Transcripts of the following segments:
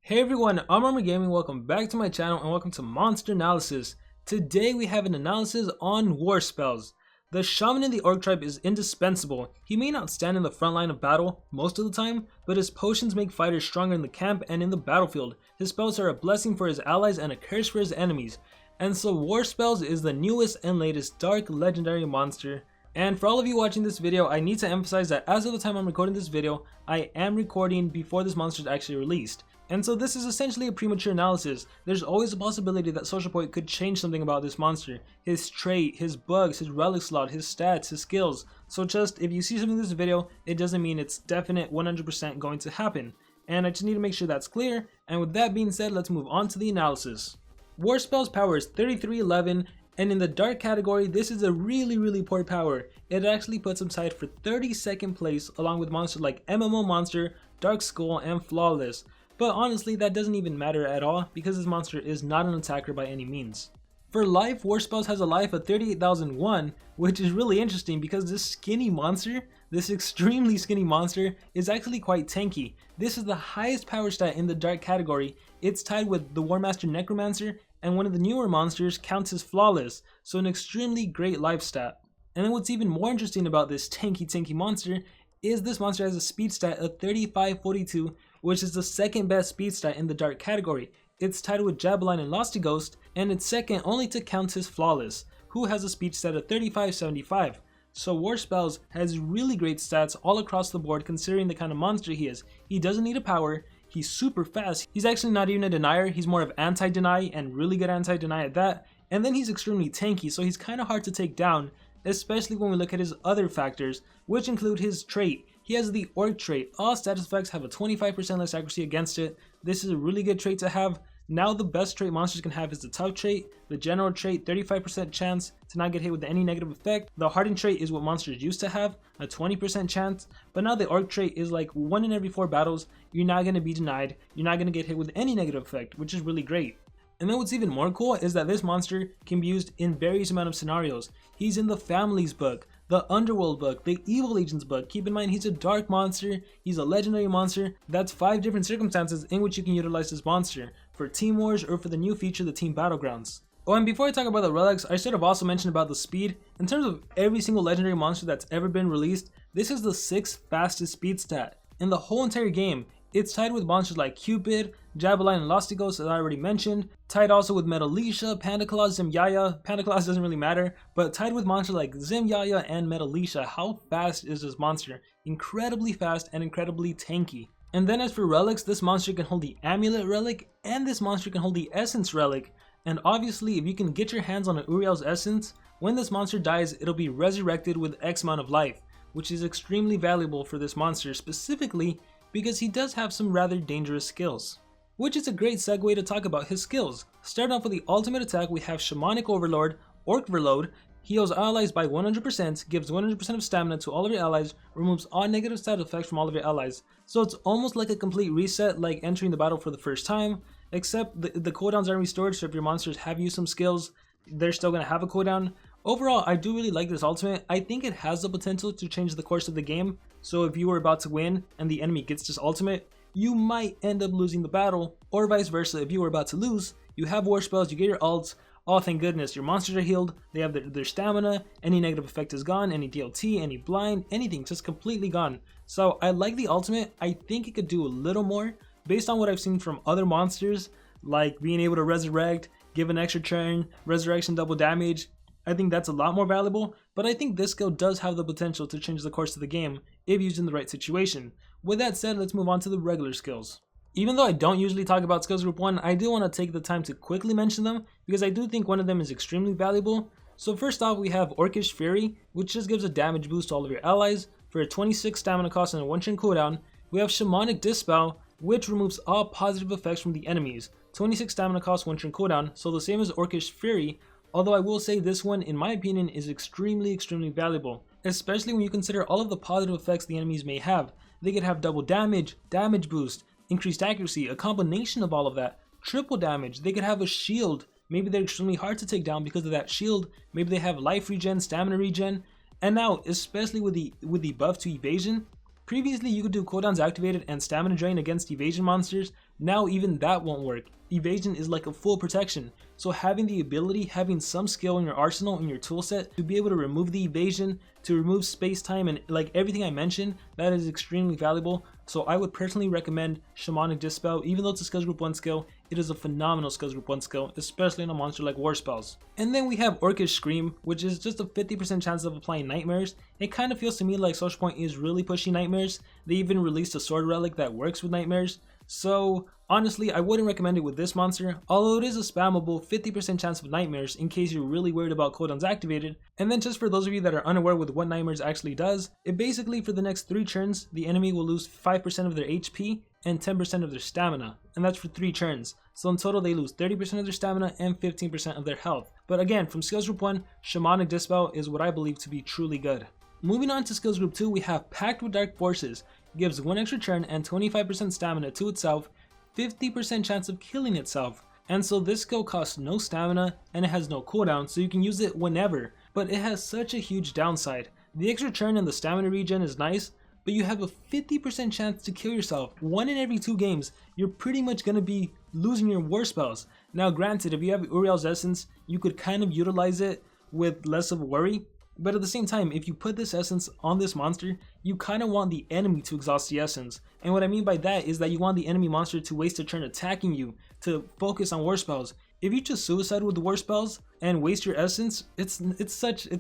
Hey everyone, I'm Armor Gaming. Welcome back to my channel and welcome to Monster Analysis. Today we have an analysis on Warspellz. The shaman in the orc tribe is indispensable. He may not stand in the front line of battle most of the time, but his potions make fighters stronger in the camp and in the battlefield. His spells are a blessing for his allies and a curse for his enemies. And so Warspellz is the newest and latest dark legendary monster. And for all of you watching this video, I need to emphasize that as of the time I'm recording this video, I am recording before this monster is actually released. And so this is essentially a premature analysis. There's always a possibility that Social Point could change something about this monster. His trait, his bugs, his relic slot, his stats, his skills. So just, if you see something in this video, it doesn't mean it's definite 100% going to happen. And I just need to make sure that's clear. And with that being said, let's move on to the analysis. Warspell's power is 3311. And in the dark category, this is a really poor power. It actually puts him tied for 32nd place along with monsters like MMO Monster, Dark Skull, and Flawless. But honestly, that doesn't even matter at all because this monster is not an attacker by any means. For life, Warspellz has a life of 38,001, which is really interesting because this skinny monster, this extremely skinny monster, is actually quite tanky. This is the highest power stat in the dark category. It's tied with the War Master Necromancer, and one of the newer monsters counts as Flawless, so an extremely great life stat. And then what's even more interesting about this tanky monster is this monster has a speed stat of 3542, which is the second best speed stat in the dark category. It's tied with Jabeline and Losty Ghost, and it's second only to Countess Flawless, who has a speed stat of 3575. So Warspellz has really great stats all across the board considering the kind of monster he is. He doesn't need a power, he's super fast, he's actually not even a denier, he's more of anti-deny and really good anti-deny at that, and then he's extremely tanky, so he's kind of hard to take down, especially when we look at his other factors, which include his trait. He has the orc trait. All status effects have a 25% less accuracy against it. This is a really good trait to have. Now the best trait monsters can have is the tough trait, the general trait, 35% chance to not get hit with any negative effect. The hardened trait is what monsters used to have, a 20% chance, but now the orc trait is like 1 in every 4 battles, you're not going to be denied, you're not going to get hit with any negative effect, which is really great. And then what's even more cool is that this monster can be used in various amount of scenarios. He's in the Families book, the Underworld book, the Evil Agents book. Keep in mind he's a dark monster, he's a legendary monster. That's 5 different circumstances in which you can utilize this monster, for Team Wars or for the new feature, the Team Battlegrounds. Oh, and before I talk about the relics, I should have also mentioned about the speed. In terms of every single legendary monster that's ever been released, this is the 6th fastest speed stat in the whole entire game. It's tied with monsters like Cupid, Jabeline, and Losty Ghost, as I already mentioned. Tied also with Metalisha, Pandaclaw, Zimyaya. Pandaclaw doesn't really matter, but tied with monsters like Zimyaya and Metalisha. How fast is this monster? Incredibly fast and incredibly tanky. And then as for relics, this monster can hold the Amulet Relic, and this monster can hold the Essence Relic. And obviously, if you can get your hands on an Uriel's Essence, when this monster dies, it'll be resurrected with X amount of life, which is extremely valuable for this monster, specifically because he does have some rather dangerous skills. Which is a great segue to talk about his skills. Starting off with the ultimate attack, we have Shamanic Overlord, Orc Overload, heals allies by 100%, gives 100% of stamina to all of your allies, removes all negative stat effects from all of your allies. So it's almost like a complete reset, like entering the battle for the first time, except the cooldowns aren't restored, so if your monsters have used some skills, they're still going to have a cooldown. Overall, I do really like this ultimate. I think it has the potential to change the course of the game, so if you were about to win and the enemy gets this ultimate, you might end up losing the battle, or vice versa. If you were about to lose, you have Warspellz, you get your ults, oh thank goodness, your monsters are healed, they have their stamina, any negative effect is gone, any DLT, any blind, anything, just completely gone. So I like the ultimate. I think it could do a little more, based on what I've seen from other monsters, like being able to resurrect, give an extra turn, resurrection double damage. I think that's a lot more valuable, but I think this skill does have the potential to change the course of the game if used in the right situation. With that said, let's move on to the regular skills. Even though I don't usually talk about skills group 1, I do want to take the time to quickly mention them because I do think one of them is extremely valuable. So first off, we have Orcish Fury, which just gives a damage boost to all of your allies for a 26 stamina cost and a 1 turn cooldown. We have Shamanic Dispel, which removes all positive effects from the enemies, 26 stamina cost, 1 turn cooldown, so the same as Orcish Fury. Although I will say this one, in my opinion, is extremely valuable, especially when you consider all of the positive effects the enemies may have. They could have double damage, damage boost, increased accuracy, a combination of all of that, triple damage. They could have a shield. Maybe they're extremely hard to take down because of that shield. Maybe they have life regen, stamina regen. And now, especially with the buff to evasion, previously you could do cooldowns activated and stamina drain against evasion monsters, now even that won't work. Evasion is like a full protection, so having the ability, having some skill in your arsenal, in your toolset, to be able to remove the evasion, to remove space-time, and like everything I mentioned, that is extremely valuable. So I would personally recommend Shamanic Dispel. Even though it's a skills group 1 skill, it is a phenomenal skills group 1 skill, especially on a monster like Warspellz. And then we have Orcish Scream, which is just a 50% chance of applying Nightmares. It kind of feels to me like Social Point is really pushing Nightmares. They even released a sword relic that works with Nightmares. So honestly, I wouldn't recommend it with this monster, although it is a spammable 50% chance of Nightmares in case you're really worried about cooldowns activated. And then just for those of you that are unaware with what Nightmares actually does, it basically for the next 3 turns, the enemy will lose 5% of their HP and 10% of their stamina, and that's for 3 turns. So in total they lose 30% of their stamina and 15% of their health. But again, from skills group 1, Shamanic Dispel is what I believe to be truly good. Moving on to skills group 2, we have Pact with Dark Forces. Gives 1 extra turn and 25% stamina to itself, 50% chance of killing itself. And so this skill costs no stamina and it has no cooldown, so you can use it whenever. But it has such a huge downside. The extra turn and the stamina regen is nice, but you have a 50% chance to kill yourself. 1 in every 2 games, you're pretty much going to be losing your Warspellz. Now granted, if you have Uriel's Essence, you could kind of utilize it with less of a worry. But at the same time, if you put this essence on this monster, you kind of want the enemy to exhaust the essence. And what I mean by that is that you want the enemy monster to waste a turn attacking you, to focus on Warspellz. If you just suicide with the Warspellz and waste your essence, it's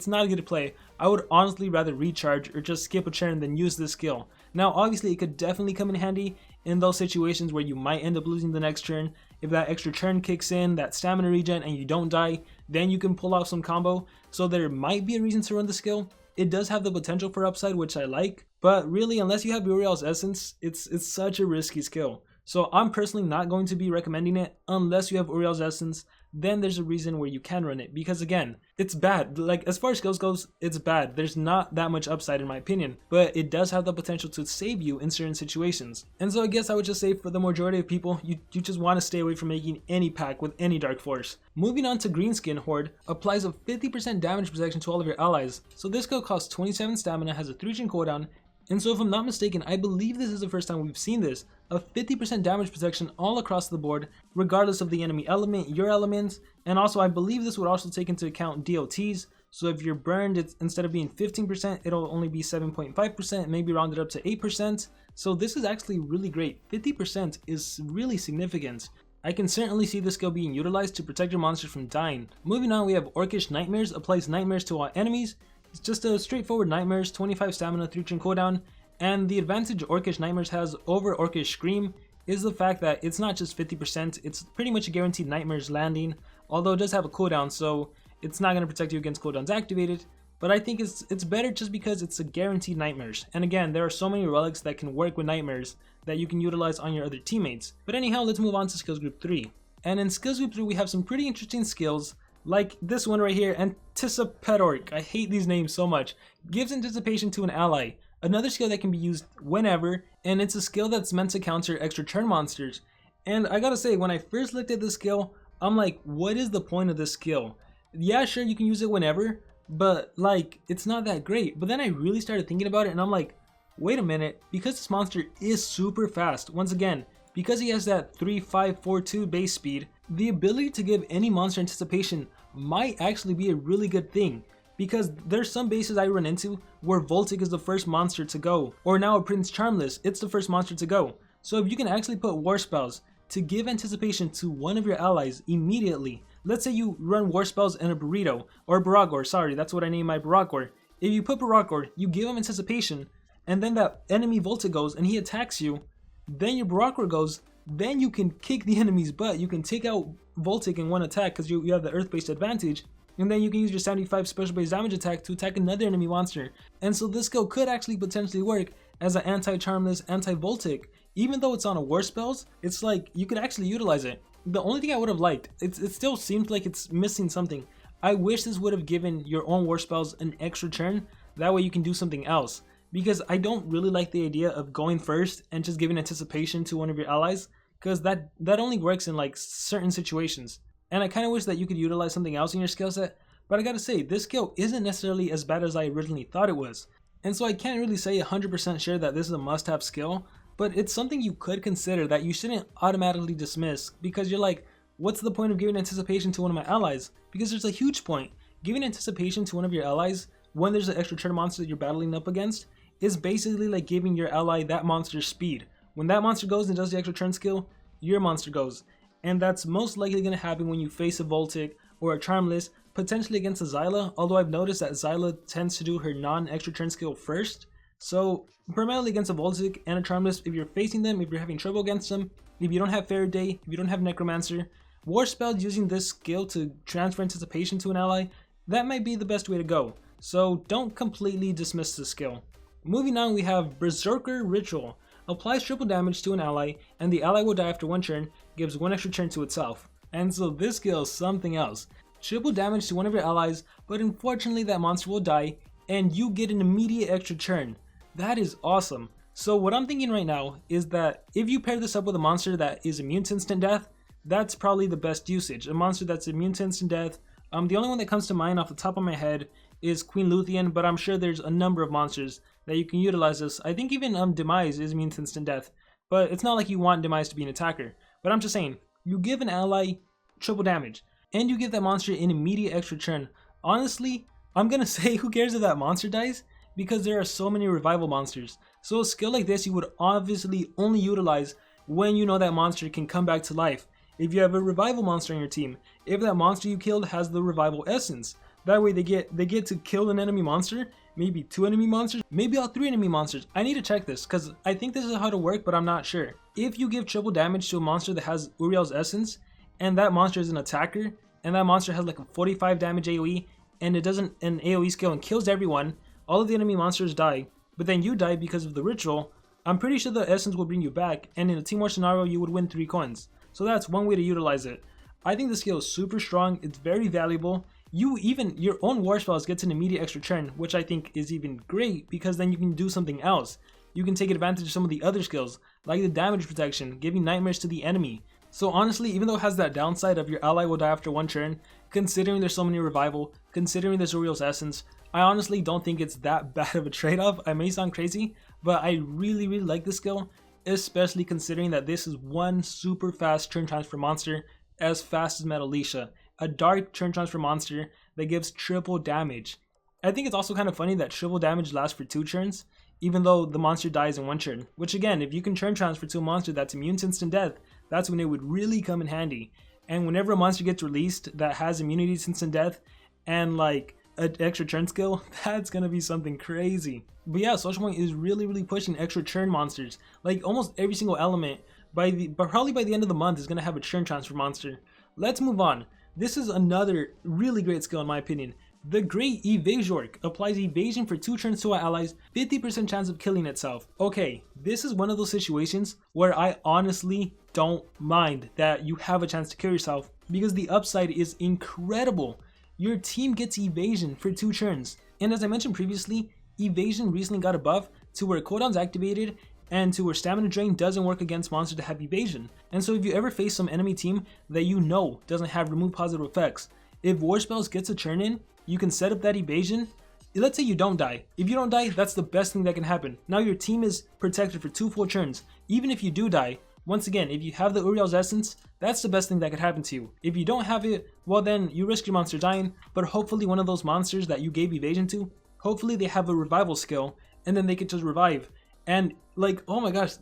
not a good play. I would honestly rather recharge or just skip a turn than use this skill. Now obviously it could definitely come in handy in those situations where you might end up losing the next turn. If that extra turn kicks in, that stamina regen, and you don't die, then you can pull off some combo. So there might be a reason to run the skill. It does have the potential for upside, which I like, but really unless you have Uriel's Essence, it's such a risky skill. So I'm personally not going to be recommending it unless you have Uriel's Essence. Then there's a reason where you can run it, because again, it's bad. Like as far as skills goes, it's bad. There's not that much upside in my opinion, but it does have the potential to save you in certain situations. And so I guess I would just say for the majority of people, you just want to stay away from making any pack with any Dark Force. Moving on to Greenskin Horde, applies a 50% damage protection to all of your allies. So this skill costs 27 stamina, has a 3-turn cooldown, and so if I'm not mistaken, I believe this is the first time we've seen this, a 50% damage protection all across the board, regardless of the enemy element, your elements, and also I believe this would also take into account DOTs, so if you're burned, it's, instead of being 15%, it'll only be 7.5%, maybe rounded up to 8%, so this is actually really great. 50% is really significant. I can certainly see this skill being utilized to protect your monsters from dying. Moving on, we have Orcish Nightmares, applies Nightmares to all enemies. It's just a straightforward Nightmares, 25 stamina, 3-turn cooldown, and the advantage Orcish Nightmares has over Orcish Scream is the fact that it's not just 50%, it's pretty much a guaranteed Nightmares landing, although it does have a cooldown, so it's not going to protect you against cooldowns activated, but I think it's better just because it's a guaranteed Nightmares. And again, there are so many relics that can work with Nightmares that you can utilize on your other teammates. But anyhow, let's move on to Skills Group 3. And in Skills Group 3, we have some pretty interesting skills, like this one right here, Anticipatork. I hate these names so much. Gives anticipation to an ally. Another skill that can be used whenever, and it's a skill that's meant to counter extra turn monsters. And I gotta say, when I first looked at this skill, I'm like, what is the point of this skill? Yeah, sure, you can use it whenever, but like, it's not that great. But then I really started thinking about it, and I'm like, wait a minute, because this monster is super fast, once again, because he has that 3-5-4-2 base speed, the ability to give any monster anticipation might actually be a really good thing. Because there's some bases I run into where Voltic is the first monster to go, or now a Prince Charmless, it's the first monster to go. So if you can actually put Warspellz to give anticipation to one of your allies immediately, let's say you run Warspellz and a Burrito, or Baragor, sorry, that's what I named my Baragor. If you put Baragor, you give him anticipation, and then that enemy Voltic goes and he attacks you, then your Baragor goes, then you can kick the enemy's butt, you can take out Voltic in one attack because you have the earth-based advantage, and then you can use your 75 special base damage attack to attack another enemy monster. And so this skill could actually potentially work as an anti-Charmless, anti-Voltic. Even though it's on a Warspellz, it's like you could actually utilize it. The only thing I would have liked, it still seems like it's missing something. I wish this would have given your own Warspellz an extra turn, that way you can do something else. Because I don't really like the idea of going first and just giving anticipation to one of your allies, because that only works in like certain situations. And I kind of wish that you could utilize something else in your skill set, but I gotta say, this skill isn't necessarily as bad as I originally thought it was. And so I can't really say 100% sure that this is a must-have skill, but it's something you could consider that you shouldn't automatically dismiss, because you're like, what's the point of giving anticipation to one of my allies? Because there's a huge point. Giving anticipation to one of your allies when there's an extra turn monster that you're battling up against is basically like giving your ally that monster's speed. When that monster goes and does the extra turn skill, your monster goes. And that's most likely going to happen when you face a Voltic or a Charmless, potentially against a Zyla, although I've noticed that Zyla tends to do her non-extra turn skill first. So primarily against a Voltic and a Charmless, if you're facing them, if you're having trouble against them, if you don't have Faraday, if you don't have Necromancer, Warspellz using this skill to transfer anticipation to an ally, that might be the best way to go. So don't completely dismiss the skill. Moving on, we have Berserker Ritual. Applies triple damage to an ally, and the ally will die after one turn, gives one extra turn to itself. And so this skill is something else. Triple damage to one of your allies, but unfortunately that monster will die, and you get an immediate extra turn. That is awesome. So what I'm thinking right now is that if you pair this up with a monster that is immune to instant death, that's probably the best usage. A monster that's immune to instant death. The only one that comes to mind off the top of my head is Queen Luthien, but I'm sure there's a number of monsters that you can utilize this. I think even Demise is immune to instant death, but it's not like you want Demise to be an attacker. But I'm just saying, you give an ally triple damage, and you give that monster an immediate extra turn. Honestly, I'm gonna say who cares if that monster dies, because there are so many revival monsters. So a skill like this you would obviously only utilize when you know that monster can come back to life. If you have a revival monster on your team, if that monster you killed has the revival essence, that way they get to kill an enemy monster, maybe 2 enemy monsters, maybe all 3 enemy monsters. I need to check this because I think this is how to work, but I'm not sure. If you give triple damage to a monster that has Uriel's essence, and that monster is an attacker, and that monster has like a 45 damage AoE, and it doesn't an AoE skill and kills everyone, all of the enemy monsters die, but then you die because of the ritual, I'm pretty sure the essence will bring you back, and in a team war scenario you would win 3 coins. So that's one way to utilize it. I think the skill is super strong, it's very valuable. Your own Warspellz gets an immediate extra turn, which I think is even great because then you can do something else. You can take advantage of some of the other skills, like the damage protection, giving nightmares to the enemy. So honestly, even though it has that downside of your ally will die after one turn, considering there's so many revival, considering there's Uriel's essence, I honestly don't think it's that bad of a trade-off. I may sound crazy, but I really like this skill, especially considering that this is one super fast turn transfer monster, as fast as Metalisha, a dark turn transfer monster that gives triple damage. I think it's also kind of funny that triple damage lasts for 2 turns, even though the monster dies in 1 turn. Which again, if you can turn transfer to a monster that's immune to instant death, that's when it would really come in handy. And whenever a monster gets released that has immunity to instant death and like an extra turn skill, that's gonna be something crazy. But yeah, Social Point is really pushing extra turn monsters. Like almost every single element probably by the end of the month is gonna have a turn transfer monster. Let's move on. This is another really great skill in my opinion. The Great Evazork applies evasion for 2 turns to our allies, 50% chance of killing itself. Okay, this is one of those situations where I honestly don't mind that you have a chance to kill yourself because the upside is incredible. Your team gets evasion for 2 turns. And as I mentioned previously, evasion recently got a buff to where cooldown's activated and to where stamina drain doesn't work against monsters that have evasion. And so if you ever face some enemy team that you know doesn't have remove positive effects, if Warspellz gets a turn in, you can set up that evasion. Let's say you don't die. If you don't die, that's the best thing that can happen. Now your team is protected for 2 full turns. Even if you do die, once again, if you have the Uriel's essence, that's the best thing that could happen to you. If you don't have it, well then you risk your monster dying, but hopefully one of those monsters that you gave evasion to, hopefully they have a revival skill, and then they can just revive. And like, oh my gosh,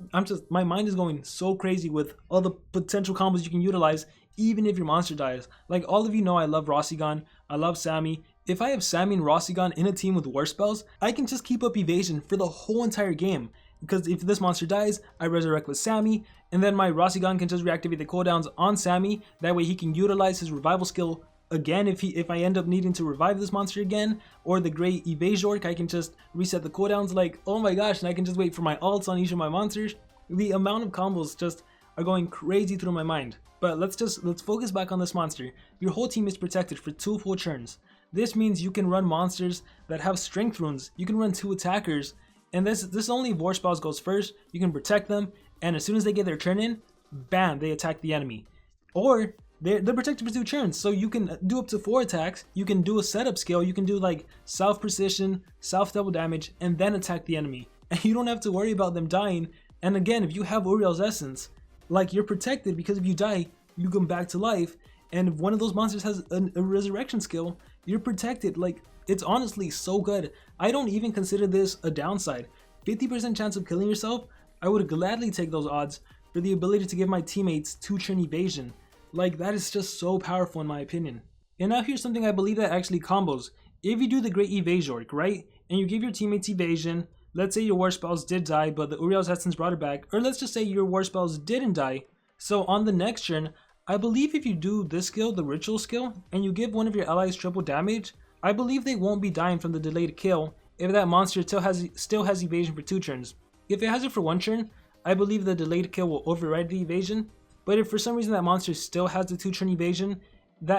my mind is going so crazy with all the potential combos you can utilize, even if your monster dies. Like all of you know I love Rossigan, I love Sammy. If I have Sammy and Rossigan in a team with Warspellz, I can just keep up evasion for the whole entire game. Because if this monster dies, I resurrect with Sammy, and then my Rossigan can just reactivate the cooldowns on Sammy. That way he can utilize his revival skill again if I end up needing to revive this monster again. Or the Great Evazork, I can just reset the cooldowns. Like, oh my gosh, and I can just wait for my ults on each of my monsters. The amount of combos just are going crazy through my mind. But let's focus back on this monster. Your whole team is protected for 2 full turns. This means you can run monsters that have strength runes. You can run 2 attackers. And this only if Warspellz goes first. You can protect them, and as soon as they get their turn in, bam, they attack the enemy. Or they're protected for 2 turns, so you can do up to 4 attacks. You can do a setup skill. You can do like self precision, self double damage, and then attack the enemy. And you don't have to worry about them dying And again, if you have Uriel's Essence, like, you're protected because if you die, you come back to life. And if one of those monsters has a resurrection skill, you're protected. Like, it's honestly so good. I don't even consider this a downside. 50% chance of killing yourself, I would gladly take those odds for the ability to give my teammates 2-turn evasion. Like, that is just so powerful in my opinion. And now here's something I believe that actually combos. If you do the Great Evasiorc, right, and you give your teammates evasion, let's say your Warspellz did die, but the Uriel's Essence brought it back, or let's just say your Warspellz didn't die. So on the next turn, I believe if you do this skill, the Ritual skill, and you give one of your allies triple damage, I believe they won't be dying from the delayed kill if that monster still has evasion for 2 turns. If it has it for 1 turn, I believe the delayed kill will override the evasion, but if for some reason that monster still has the 2-turn evasion,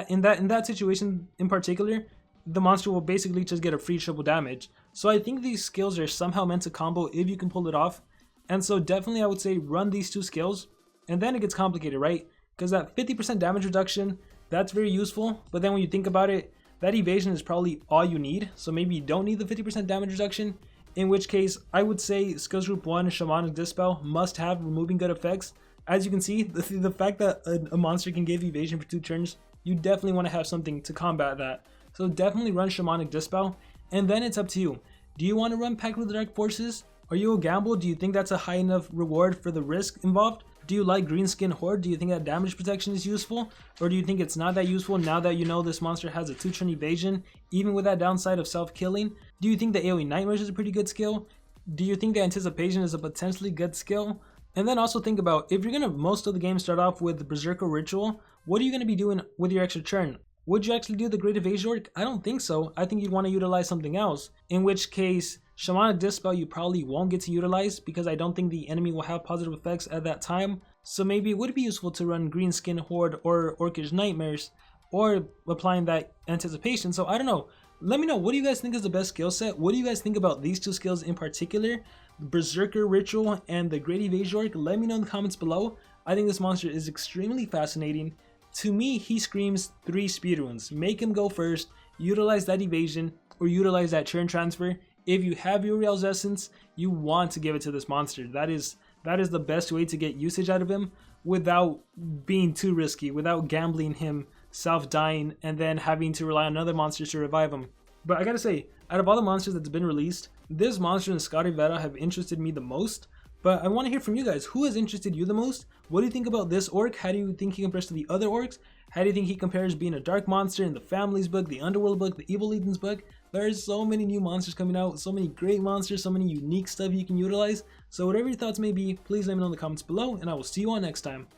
in that situation in particular, the monster will basically just get a free triple damage. So I think these skills are somehow meant to combo if you can pull it off. And so definitely I would say run these 2 skills, and then it gets complicated, right? Because that 50% damage reduction, that's very useful, but then when you think about it, that evasion is probably all you need, so maybe you don't need the 50% damage reduction, in which case I would say skills group 1, Shamanic Dispel, must have removing good effects. As you can see, the fact that a monster can give evasion for 2 turns, you definitely want to have something to combat that. So definitely run Shamanic Dispel, and then it's up to you. Do you want to run Pact with the Dark Forces? Are you a gamble? Do you think that's a high enough reward for the risk involved? Do you like Greenskin Horde? Do you think that damage protection is useful? Or do you think it's not that useful now that you know this monster has a 2-turn evasion, even with that downside of self-killing? Do you think the AoE Nightmares is a pretty good skill? Do you think the Anticipation is a potentially good skill? And then also think about, if you're going to most of the game start off with the Berserker Ritual, what are you going to be doing with your extra turn? Would you actually do the Great Evasiorc? I don't think so. I think you'd want to utilize something else. In which case, Shamanic Dispel you probably won't get to utilize because I don't think the enemy will have positive effects at that time. So maybe it would be useful to run Greenskin Horde or Orcish Nightmares or applying that Anticipation. So I don't know. Let me know, what do you guys think is the best skill set? What do you guys think about these 2 skills in particular? Berserker Ritual and the Great Evasiorc? Let me know in the comments below. I think this monster is extremely fascinating. To me, he screams 3 speedruns. Make him go first, utilize that evasion, or utilize that turn transfer. If you have Uriel's Essence, you want to give it to this monster. That is the best way to get usage out of him without being too risky, without gambling him self-dying and then having to rely on other monsters to revive him. But I gotta say, out of all the monsters that's been released, this monster and Scotty Veta have interested me the most. But I want to hear from you guys. Who has interested you the most? What do you think about this orc? How do you think he compares to the other orcs? How do you think he compares being a dark monster in the Families book, the Underworld book, the Evil Legions book? There's so many new monsters coming out, so many great monsters, so many unique stuff you can utilize. So whatever your thoughts may be, please let me know in the comments below, and I will see you all next time.